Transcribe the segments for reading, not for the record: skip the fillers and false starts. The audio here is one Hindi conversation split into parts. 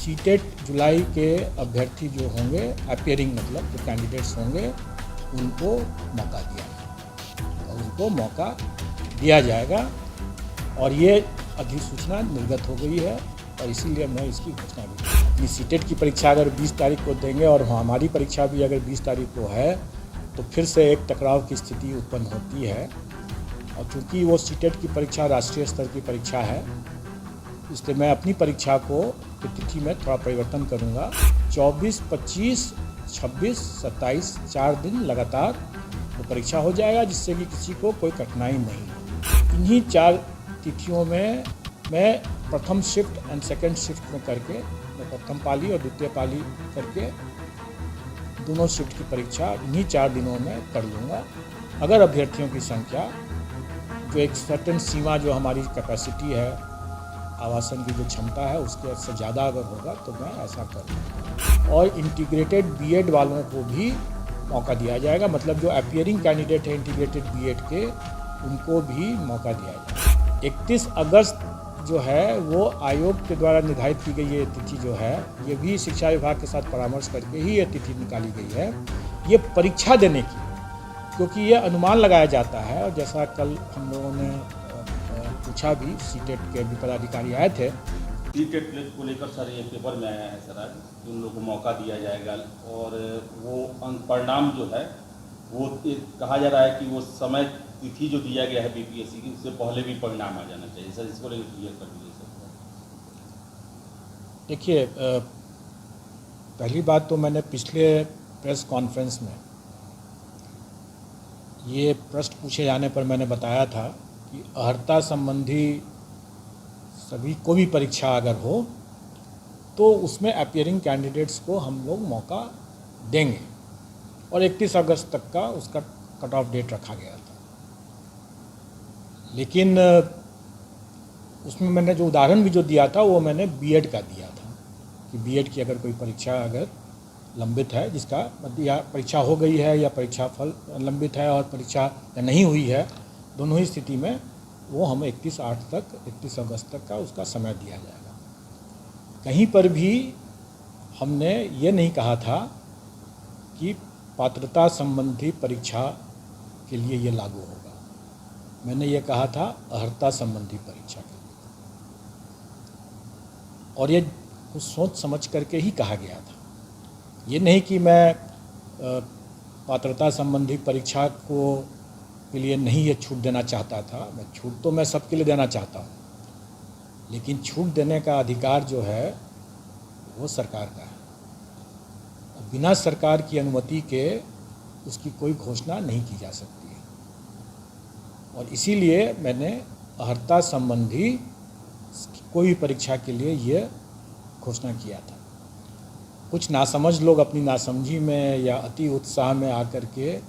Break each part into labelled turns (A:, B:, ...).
A: सीटेट जुलाई के अभ्यर्थी जो होंगे, अपियरिंग मतलब जो कैंडिडेट्स होंगे, उनको मौका दिया जाएगा और ये अधिसूचना निर्गत हो गई है और इसीलिए मैं इसकी घोषणा भी अपनी सीटेट की परीक्षा अगर 20 तारीख को देंगे और हमारी परीक्षा भी अगर 20 तारीख को है तो फिर से एक टकराव की स्थिति उत्पन्न होती है। और चूँकि वो सीटेट की परीक्षा राष्ट्रीय स्तर की परीक्षा है, इसलिए मैं अपनी परीक्षा को तिथि में थोड़ा परिवर्तन करूँगा। 24, 25, 26, 27 4 दिन लगातार वो परीक्षा हो जाएगा, जिससे कि किसी को कोई कठिनाई नहीं हो। इन्हीं 4 तिथियों में मैं प्रथम शिफ्ट एंड सेकंड शिफ्ट में करके, मैं प्रथम पाली और द्वितीय पाली करके दोनों शिफ्ट की परीक्षा इन्हीं 4 दिनों में कर लूँगा। अगर अभ्यर्थियों की संख्या जो एक सर्टेन सीमा जो हमारी कैपेसिटी है, आवासन की जो क्षमता है, उसके से ज़्यादा अगर होगा तो मैं ऐसा करूँगा। और इंटीग्रेटेड बीएड वालों को भी मौका दिया जाएगा, मतलब जो अपियरिंग कैंडिडेट है इंटीग्रेटेड बीएड के, उनको भी मौका दिया जाएगा। 31 अगस्त जो है वो आयोग के द्वारा निर्धारित की गई ये तिथि जो है, ये भी शिक्षा विभाग के साथ परामर्श करके ही ये तिथि निकाली गई है, ये परीक्षा देने की, क्योंकि ये अनुमान लगाया जाता है। और जैसा कल हम लोगों ने पूछा भी, सीटेट के भी पदाधिकारी आए थे।
B: सीटेट को लेकर सर ये पेपर में आया है सर आज, उन लोगों को मौका दिया जाएगा और वो परिणाम जो है वो कहा जा रहा है कि वो समय तिथि जो दिया गया है बीपीएससी की, उससे पहले भी परिणाम आ जाना चाहिए सर, इसको लेकर क्लियर कर दीजिए सर।
A: देखिए, पहली बात तो मैंने पिछले प्रेस कॉन्फ्रेंस में ये प्रश्न पूछे जाने पर मैंने बताया था कि अर्हता संबंधी सभी को भी परीक्षा अगर हो तो उसमें अपियरिंग कैंडिडेट्स को हम लोग मौका देंगे और 31 अगस्त तक का उसका कट ऑफ डेट रखा गया था। लेकिन उसमें मैंने जो उदाहरण भी जो दिया था वो मैंने बीएड का दिया था कि बीएड की अगर कोई परीक्षा अगर लंबित है, जिसका या परीक्षा हो गई है या परीक्षा फल लंबित है और परीक्षा नहीं हुई है, दोनों ही स्थिति में वो हम 31 अगस्त तक का उसका समय दिया जाएगा। कहीं पर भी हमने ये नहीं कहा था कि पात्रता संबंधी परीक्षा के लिए ये लागू होगा, मैंने ये कहा था अर्हता संबंधी परीक्षा के लिए, और ये कुछ सोच समझ करके ही कहा गया था। ये नहीं कि मैं पात्रता संबंधी परीक्षा के लिए नहीं ये छूट देना चाहता था। मैं छूट तो मैं सबके लिए देना चाहता हूँ, लेकिन छूट देने का अधिकार जो है वो सरकार का है। बिना सरकार की अनुमति के उसकी कोई घोषणा नहीं की जा सकती है, और इसीलिए मैंने अर्हता संबंधी कोई भी परीक्षा के लिए ये घोषणा किया था। कुछ नासमझ लोग अपनी नासमझी में या अति उत्साह में आकर के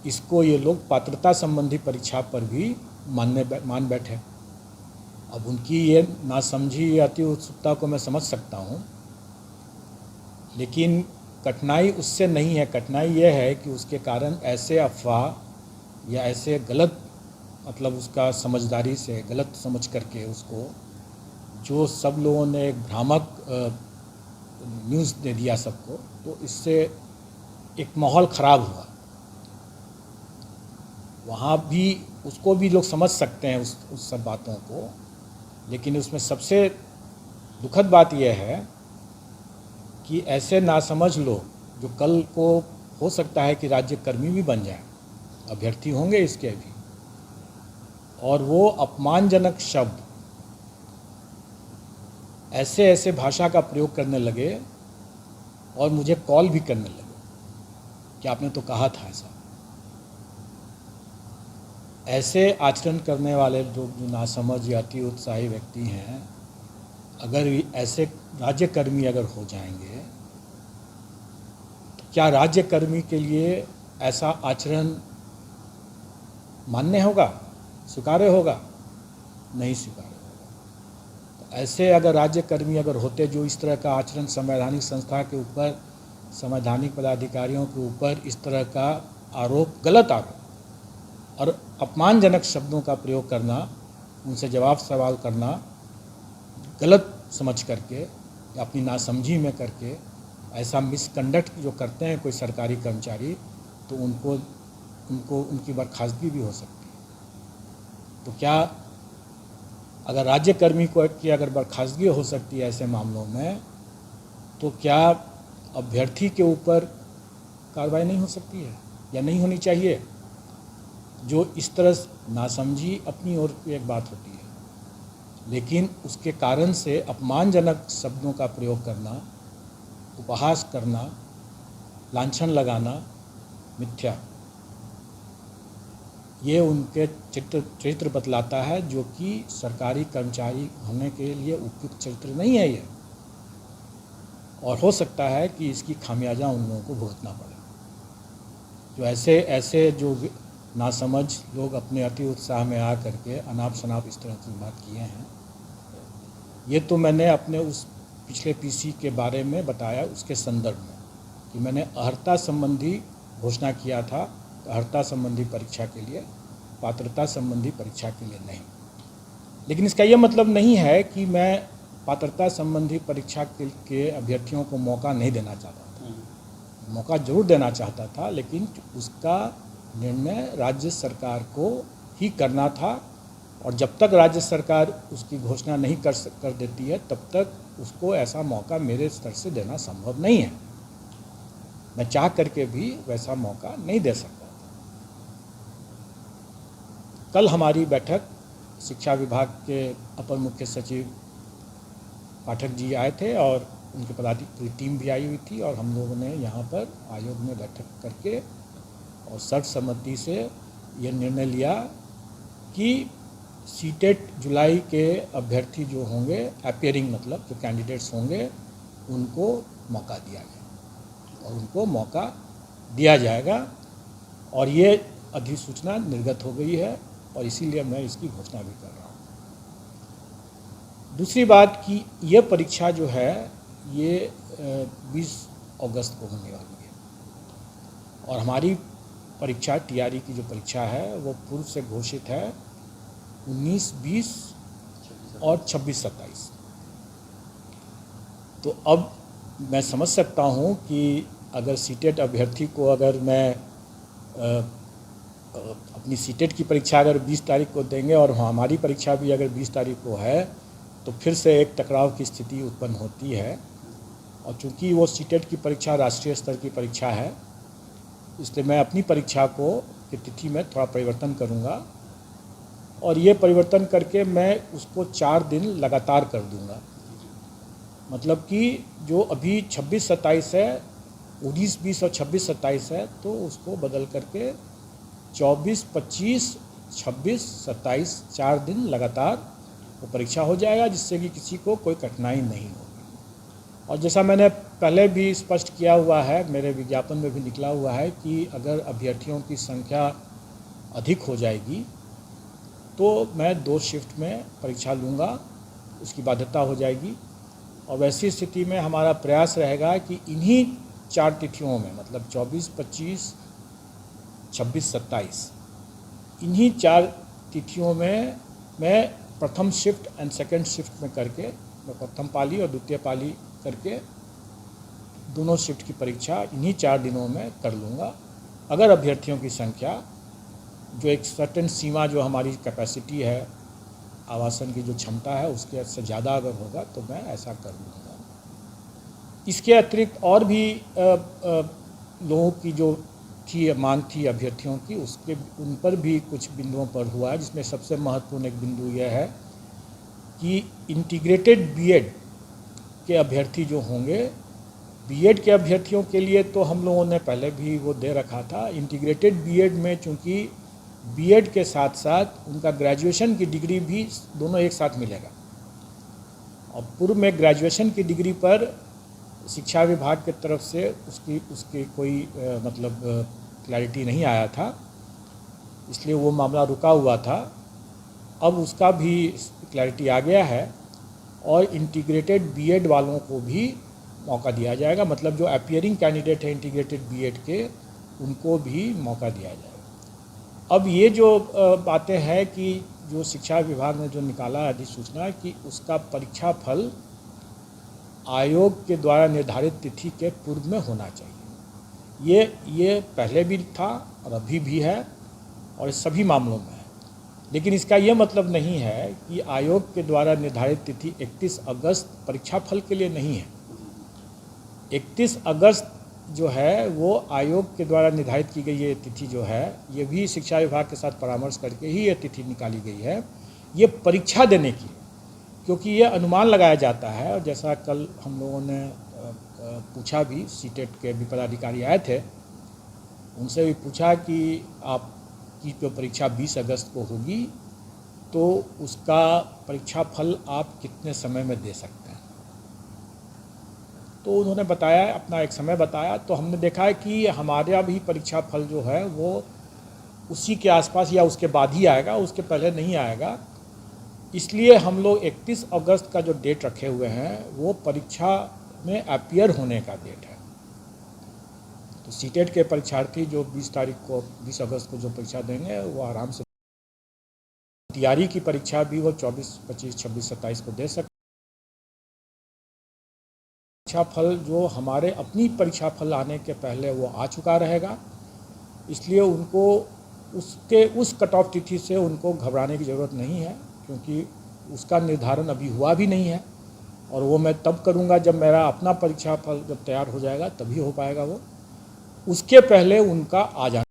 A: इसको ये लोग पात्रता संबंधी परीक्षा पर भी मान बैठे। अब उनकी ये नासमझी या अति उत्सुकता को मैं समझ सकता हूँ, लेकिन कठिनाई उससे नहीं है। कठिनाई ये है कि उसके कारण ऐसे अफवाह या ऐसे गलत, मतलब उसका समझदारी से गलत समझ करके उसको, जो सब लोगों ने एक भ्रामक न्यूज़ दे दिया सबको, तो इससे एक माहौल ख़राब हुआ। वहाँ भी उसको भी लोग समझ सकते हैं उस सब बातों को, लेकिन उसमें सबसे दुखद बात यह है कि ऐसे नासमझ लोग जो कल को हो सकता है कि राज्यकर्मी भी बन जाए, अभ्यर्थी होंगे इसके भी, और वो अपमानजनक शब्द ऐसे भाषा का प्रयोग करने लगे और मुझे कॉल भी करने लगे कि आपने तो कहा था ऐसा। ऐसे आचरण करने वाले जो नासमझ या अति उत्साही व्यक्ति हैं, अगर ऐसे राज्यकर्मी अगर हो जाएंगे तो क्या राज्यकर्मी के लिए ऐसा आचरण मान्य होगा, स्वीकार्य होगा? नहीं स्वीकार्य होगा। तो ऐसे अगर राज्यकर्मी अगर होते जो इस तरह का आचरण संवैधानिक संस्था के ऊपर, संवैधानिक पदाधिकारियों के ऊपर इस तरह का आरोप, गलत आरोप और अपमानजनक शब्दों का प्रयोग करना, उनसे जवाब सवाल करना गलत समझ करके, अपनी नासमझी में करके ऐसा मिसकंडक्ट जो करते हैं कोई सरकारी कर्मचारी, तो उनको उनकी बर्खास्तगी भी हो सकती है। तो क्या अगर राज्यकर्मी की अगर बर्खास्तगी हो सकती है ऐसे मामलों में, तो क्या अभ्यर्थी के ऊपर कार्रवाई नहीं हो सकती है या नहीं होनी चाहिए? जो इस तरह नासमझी अपनी ओर की एक बात होती है, लेकिन उसके कारण से अपमानजनक शब्दों का प्रयोग करना, उपहास करना, लांछन लगाना मिथ्या, ये उनके चरित्र बतलाता है, जो कि सरकारी कर्मचारी होने के लिए उपयुक्त चरित्र नहीं है ये। और हो सकता है कि इसकी खामियाजा उन लोगों को भुगतना पड़े। जो ऐसे जो नासमझ लोग अपने अति उत्साह में आ करके अनाप शनाप इस तरह की बात किए हैं, ये तो मैंने अपने उस पिछले पीसी के बारे में बताया उसके संदर्भ में कि मैंने अर्हता संबंधी घोषणा किया था, अर्हता संबंधी परीक्षा के लिए, पात्रता संबंधी परीक्षा के लिए नहीं। लेकिन इसका यह मतलब नहीं है कि मैं पात्रता संबंधी परीक्षा के अभ्यर्थियों को मौका नहीं देना चाहता था। मौका जरूर देना चाहता था, लेकिन उसका निर्णय राज्य सरकार को ही करना था, और जब तक राज्य सरकार उसकी घोषणा नहीं कर देती है, तब तक उसको ऐसा मौका मेरे स्तर से देना संभव नहीं है। मैं चाह करके भी वैसा मौका नहीं दे सकता। कल हमारी बैठक शिक्षा विभाग के अपर मुख्य सचिव पाठक जी आए थे और उनके पदाधिकारी टीम भी आई हुई थी, और हम लोगों ने यहाँ पर आयोग में बैठक करके और सर्वसम्मति से ये निर्णय लिया कि सीटेट जुलाई के अभ्यर्थी जो होंगे, अपीयरिंग मतलब जो कैंडिडेट्स होंगे, उनको मौका दिया जाए और उनको मौका दिया जाएगा। और ये अधिसूचना निर्गत हो गई है और इसीलिए मैं इसकी घोषणा भी कर रहा हूँ। दूसरी बात कि ये परीक्षा जो है ये 20 अगस्त को होने वाली है, और हमारी परीक्षा टीआरई की जो परीक्षा है वो पूर्व से घोषित है 19, 20 और 26, 27। तो अब मैं समझ सकता हूँ कि अगर सीटेट अभ्यर्थी को अगर मैं अपनी सीटेट की परीक्षा अगर 20 तारीख को देंगे और हमारी परीक्षा भी अगर 20 तारीख को है, तो फिर से एक टकराव की स्थिति उत्पन्न होती है। और चूंकि वो सीटेट की परीक्षा राष्ट्रीय स्तर की परीक्षा है, इसलिए मैं अपनी परीक्षा को की तिथि में थोड़ा परिवर्तन करूँगा, और ये परिवर्तन करके मैं उसको 4 दिन लगातार कर दूँगा। मतलब कि जो अभी 26, 27 है, 19, 20 और 26, 27 है, तो उसको बदल करके 24, 25, 26, 27 4 दिन लगातार वो परीक्षा हो जाएगा, जिससे कि किसी को कोई कठिनाई नहीं होगी। और जैसा मैंने पहले भी स्पष्ट किया हुआ है, मेरे विज्ञापन में भी निकला हुआ है कि अगर अभ्यर्थियों की संख्या अधिक हो जाएगी तो मैं 2 शिफ्ट में परीक्षा लूँगा, उसकी बाध्यता हो जाएगी। और वैसी स्थिति में हमारा प्रयास रहेगा कि इन्हीं 4 तिथियों में, मतलब 24, 25, 26, 27, इन्हीं 4 तिथियों में मैं प्रथम शिफ्ट एंड सेकंड शिफ्ट में करके, मैं प्रथम पाली और द्वितीय पाली करके दोनों शिफ्ट की परीक्षा इन्हीं 4 दिनों में कर लूँगा। अगर अभ्यर्थियों की संख्या जो एक सर्टेन सीमा जो हमारी कैपेसिटी है, आवासन की जो क्षमता है, उसके से ज़्यादा अगर होगा तो मैं ऐसा कर लूँगा। इसके अतिरिक्त और भी लोगों की जो थी मांग थी अभ्यर्थियों की, उसके उन पर भी कुछ बिंदुओं पर हुआ है, जिसमें सबसे महत्वपूर्ण एक बिंदु यह है कि इंटीग्रेटेड बीएड के अभ्यर्थी जो होंगे, बीएड के अभ्यर्थियों के लिए तो हम लोगों ने पहले भी वो दे रखा था। इंटीग्रेटेड बीएड में चूँकि बीएड के साथ साथ उनका ग्रेजुएशन की डिग्री भी दोनों एक साथ मिलेगा, और पूर्व में ग्रेजुएशन की डिग्री पर शिक्षा विभाग की तरफ से उसकी कोई मतलब क्लैरिटी नहीं आया था, इसलिए वो मामला रुका हुआ था। अब उसका भी क्लैरिटी आ गया है, और इंटीग्रेटेड बीएड वालों को भी मौका दिया जाएगा। मतलब जो अपीयरिंग कैंडिडेट है इंटीग्रेटेड बीएड के, उनको भी मौका दिया जाएगा। अब ये जो बातें हैं कि जो शिक्षा विभाग ने जो निकाला अधिसूचना कि उसका परीक्षा फल आयोग के द्वारा निर्धारित तिथि के पूर्व में होना चाहिए। ये पहले भी था और अभी भी है और इस सभी मामलों में है। लेकिन इसका ये मतलब नहीं है कि आयोग के द्वारा निर्धारित तिथि 31 अगस्त परीक्षा फल के लिए नहीं है। 31 अगस्त जो है वो आयोग के द्वारा निर्धारित की गई ये तिथि जो है, ये भी शिक्षा विभाग के साथ परामर्श करके ही ये तिथि निकाली गई है, ये परीक्षा देने की। क्योंकि ये अनुमान लगाया जाता है, और जैसा कल हम लोगों ने पूछा भी, सीटेट के भी पदाधिकारी आए थे, उनसे भी पूछा कि आपकी जो परीक्षा 20 अगस्त को होगी तो उसका परीक्षा फल आप कितने समय में दे सकते हैं। तो उन्होंने बताया, अपना एक समय बताया। तो हमने देखा है कि हमारा भी परीक्षा फल जो है वो उसी के आसपास या उसके बाद ही आएगा, उसके पहले नहीं आएगा। इसलिए हम लोग 31 अगस्त का जो डेट रखे हुए हैं वो परीक्षा में अपीयर होने का डेट है। तो सीटेट के परीक्षार्थी जो 20 अगस्त को जो परीक्षा देंगे वो आराम से, तैयारी की परीक्षा भी वो 24, 25, 26, 27 को दे सकते। परीक्षा फल जो हमारे अपनी परीक्षा फल आने के पहले वो आ चुका रहेगा, इसलिए उनको उस कट ऑफ तिथि से उनको घबराने की ज़रूरत नहीं है, क्योंकि उसका निर्धारण अभी हुआ भी नहीं है। और वो मैं तब करूँगा जब मेरा अपना परीक्षा फल जब तैयार हो जाएगा, तभी हो पाएगा वो। उसके पहले उनका आ जाना